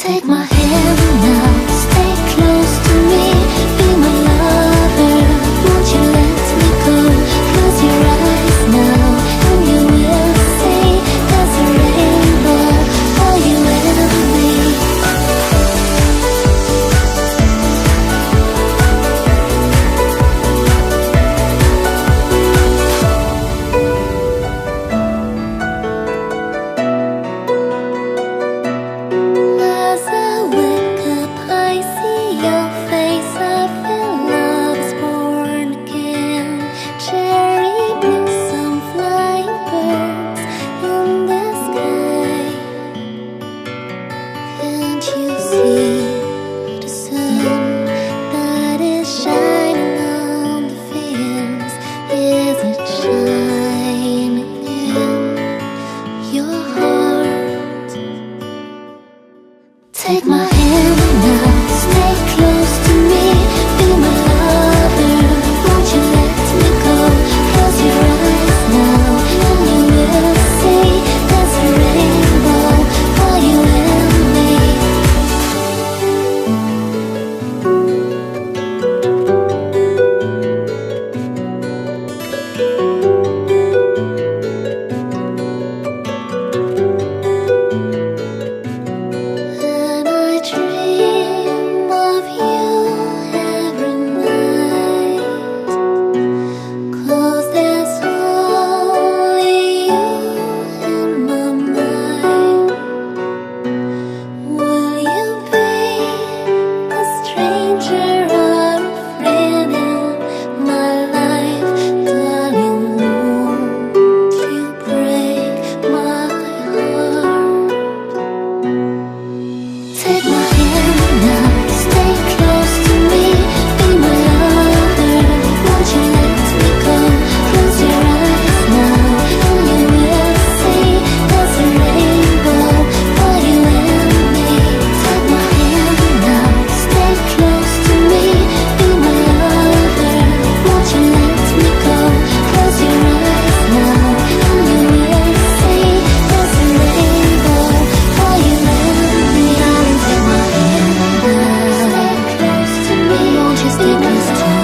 Take my hand now, stay close to me, be my lover. Won't you let me go? Close your eyes now, and you will see there's a rainbow for you and me. As I wake up, I see your face. I feel love is born again. Cherry blossom, flying birds in the sky. Can't you see the sun that is shining on the fields? Is it shining in your heart? Take my hand now, stay close to me, be my lover. Won't you let me go? Close your eyes now, and you will see there's a rainbow for you and me. And I dream of you every night, 'cause there's only you in my mind. Will you be a stranger or a friend in my life? Darling, won't you break my heart? Take my hand now, stay close to me, be my lover. Won't you let me go? Close your eyes now, and you will see there's a rainbow for you and me. Take my hand now, stay close to me, be my lover. Won't you let me go? Close your eyes now, and you will see there's a rainbow for you and me. Darling, take my hand now, stay close to me. Won't you stay close to me?